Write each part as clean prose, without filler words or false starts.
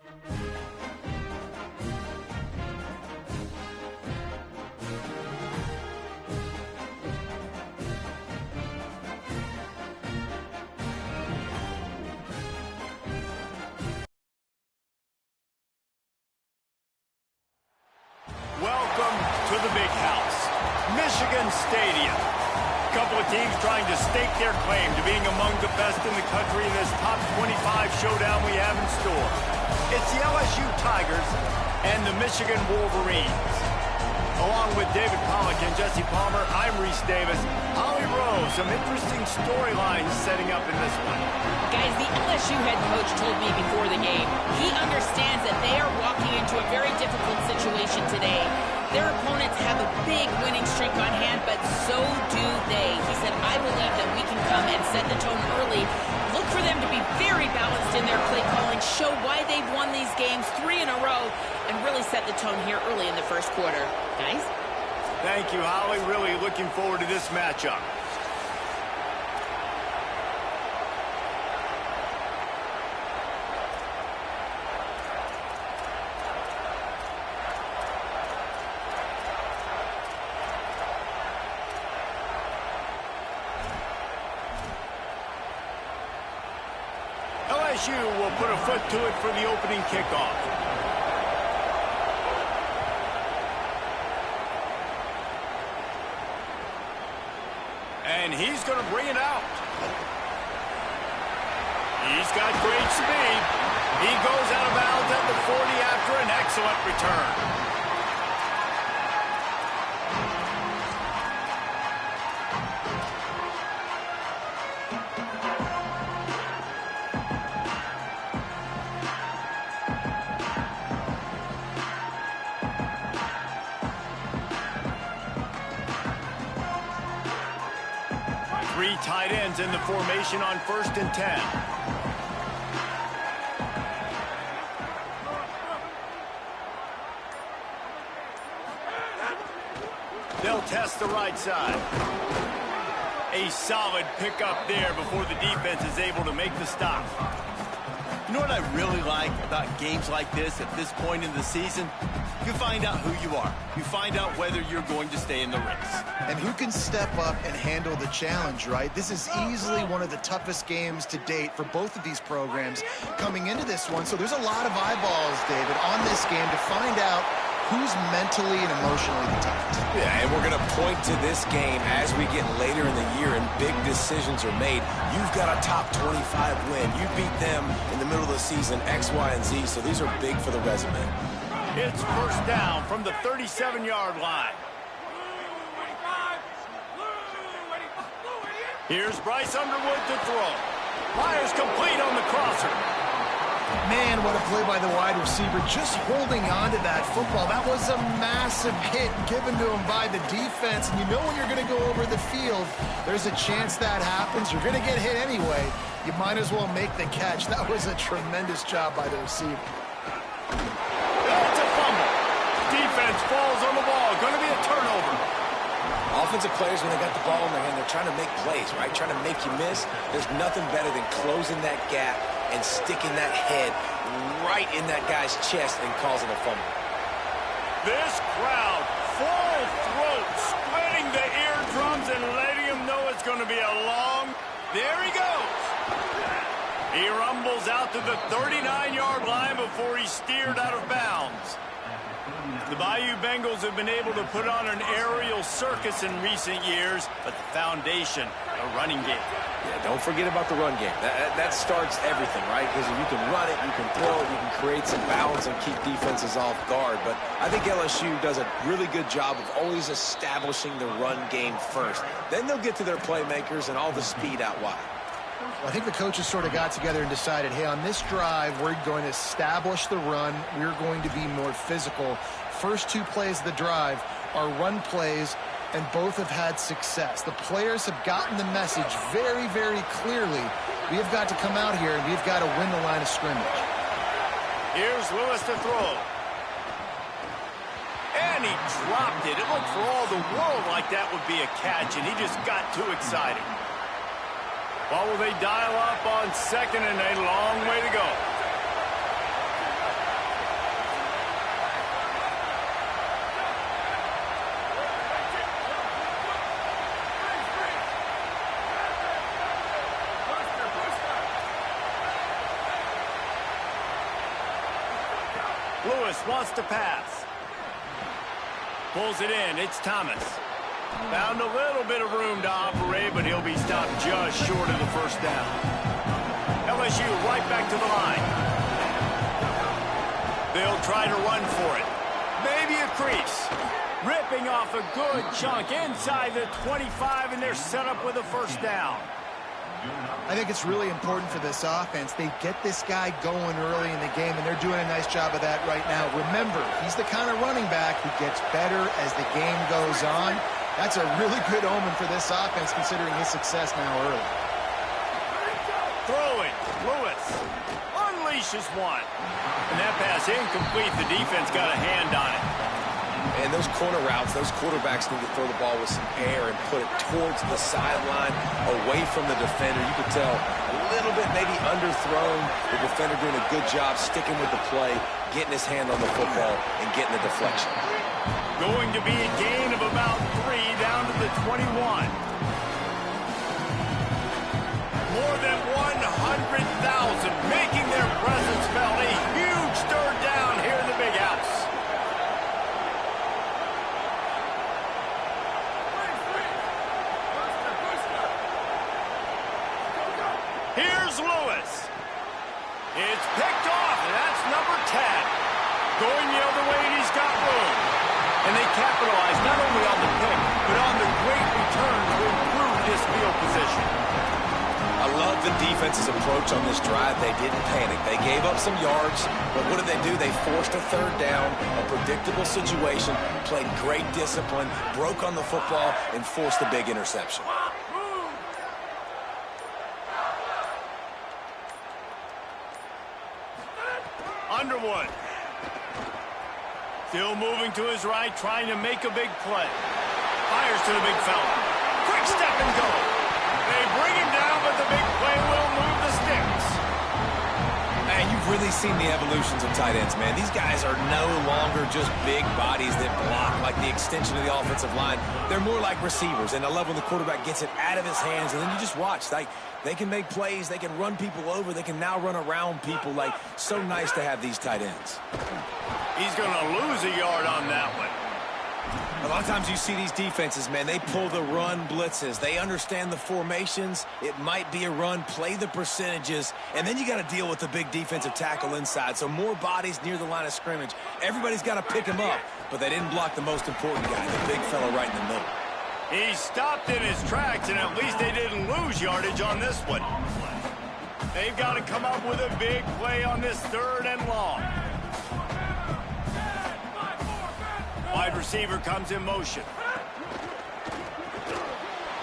Welcome to the big house, Michigan Stadium. A couple of teams trying to stake their claim to being among the best in the country in this top 25 showdown we have in store. It's the LSU Tigers and the Michigan Wolverines. Along with David Pollack and Jesse Palmer, I'm Reese Davis. Holly Rowe, some interesting storylines setting up in this one. Guys, the LSU head coach told me before the game, he understands that they are walking into a very difficult situation today. Their opponents have a big winning streak on hand, but so do they. He said, I believe that we can come and set the tone early. Look for them to be very balanced in their play calling, show why they've won these games 3 in a row, and really set the tone here early in the first quarter. Guys? Thank you, Holly. Really looking forward to this matchup. LSU will put a foot to it for the opening kickoff. And he's going to bring it out. He's got great speed. He goes out of bounds at the 40 after an excellent return. 3 tight ends in the formation on 1st and 10. They'll test the right side. A solid pickup there before the defense is able to make the stop. You know what I really like about games like this at this point in the season? You find out who you are. You find out whether you're going to stay in the race. And who can step up and handle the challenge, right? This is easily one of the toughest games to date for both of these programs coming into this one. So there's a lot of eyeballs, David, on this game to find out who's mentally and emotionally the toughest. Yeah, and we're going to point to this game as we get later in the year and big decisions are made. You've got a top 25 win. You beat them in the middle of the season, X, Y, and Z, so these are big for the resume. It's first down from the 37-yard line. Here's Bryce Underwood to throw. Fires complete on the crosser. Man, what a play by the wide receiver, just holding on to that football. That was a massive hit given to him by the defense. And you know when you're going to go over the field, there's a chance that happens. You're going to get hit anyway. You might as well make the catch. That was a tremendous job by the receiver. It's a fumble. Defense falls on the ball. Going to be a turnover. Offensive players, when they got the ball in their hand, they're trying to make plays, right? Trying to make you miss. There's nothing better than closing that gap and sticking that head right in that guy's chest and causing a fumble. This crowd, full throat, splitting the eardrums and letting him know it's going to be a long... There he goes. He rumbles out to the 39-yard line before he's steered out of bounds. The Bayou Bengals have been able to put on an aerial circus in recent years, but the foundation, a running game. Yeah, don't forget about the run game. That starts everything, right? Because if you can run it, you can throw it, you can create some balance and keep defenses off guard. But I think LSU does a really good job of always establishing the run game first. Then they'll get to their playmakers and all the speed out wide. Well, I think the coaches sort of got together and decided, hey, on this drive, we're going to establish the run. We're going to be more physical. First 2 plays of the drive are run plays, and both have had success. The players have gotten the message very, very clearly. We have got to come out here, and we've got to win the line of scrimmage. Here's Lewis to throw. And he dropped it. It looked for all the world like that would be a catch, and he just got too excited. What will they dial up on 2nd and a long way to go? Lewis wants to pass. Pulls it in. It's Thomas. Found a little bit of room to operate, but he'll be stopped just short of the first down. LSU right back to the line. They'll try to run for it. Maybe a crease. Ripping off a good chunk inside the 25, and they're set up with a first down. I think it's really important for this offense. They get this guy going early in the game, and they're doing a nice job of that right now. Remember, he's the kind of running back who gets better as the game goes on. That's a really good omen for this offense, considering his success now early. Throwing. Lewis unleashes one. And that pass incomplete. The defense got a hand on it. And those corner routes, those quarterbacks need to throw the ball with some air and put it towards the sideline, away from the defender. You could tell a little bit maybe underthrown. The defender doing a good job sticking with the play, getting his hand on the football, and getting the deflection. Going to be a gain of about 3 down to the 21. More than 100,000 making their presence felt. A huge third down here in the Big House. Here's Lewis. It's picked off, and that's number 10. Going the other way, and he's got room. And they capitalize not only on the pick, but on the great return to improve this field position. I love the defense's approach on this drive. They didn't panic. They gave up some yards, but what did they do? They forced a third down, a predictable situation, played great discipline, broke on the football, and forced a big interception. Underwood. Still moving to his right, trying to make a big play. Fires to the big fella. Quick step and go. They bring him down, but the big play will move the sticks. Man, you've really seen the evolutions of tight ends, man. These guys are no longer just big bodies that block like the extension of the offensive line. They're more like receivers, and I love when the quarterback gets it out of his hands, and then you just watch. They can make plays. They can run people over. They can now run around people. Like, so nice to have these tight ends. He's going to lose a yard on that one. A lot of times you see these defenses, man, they pull the run blitzes. They understand the formations. It might be a run, play the percentages, and then you got to deal with the big defensive tackle inside. So more bodies near the line of scrimmage. Everybody's got to pick him up, but they didn't block the most important guy, the big fella right in the middle. He stopped in his tracks, and at least they didn't lose yardage on this one. They've got to come up with a big play on this 3rd and long. Wide receiver comes in motion.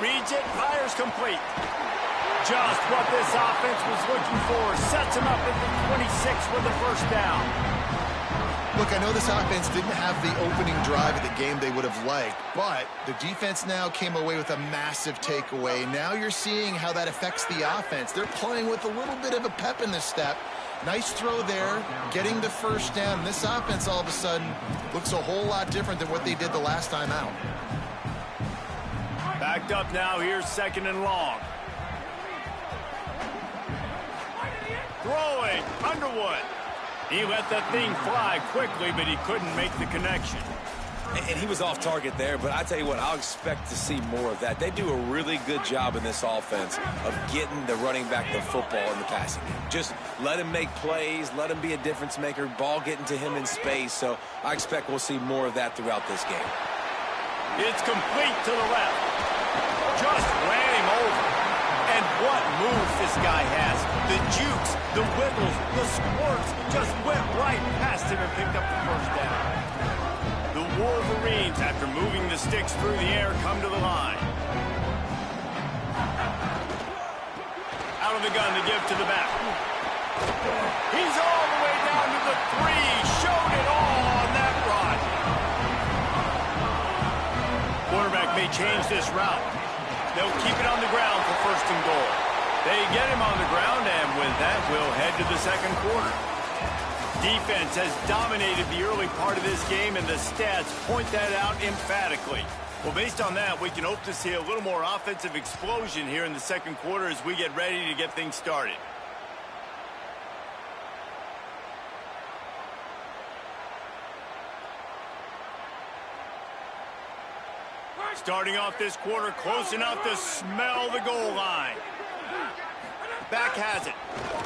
Reads it, fires complete. Just what this offense was looking for. Sets him up at the 26 with the first down. Look, I know this offense didn't have the opening drive of the game they would have liked, but the defense now came away with a massive takeaway. Now you're seeing how that affects the offense. They're playing with a little bit of a pep in the step. Nice throw there, getting the first down. This offense all of a sudden looks a whole lot different than what they did the last time out. Backed up now, here's 2nd and long. Throwing, Underwood. He let that thing fly quickly, but he couldn't make the connection. And he was off target there, but I tell you what, I'll expect to see more of that. They do a really good job in this offense of getting the running back the football in the passing game. Just let him make plays, let him be a difference maker, ball getting to him in space. So I expect we'll see more of that throughout this game. It's complete to the left. Just ran him over. And what moves this guy has. The jukes, the wiggles, the squirts just went right past him and picked up the first down. The Wolverines, after moving the sticks through the air, come to the line. Out of the gun to give to the back. He's all the way down to the 3. Showed it all on that run. Quarterback may change this route. They'll keep it on the ground for 1st and goal. They get him on the ground, and with that, we'll head to the 2nd quarter. Defense has dominated the early part of this game, and the stats point that out emphatically. Well, based on that, we can hope to see a little more offensive explosion here in the 2nd quarter as we get ready to get things started. Starting off this quarter close enough to smell the goal line. Back has it.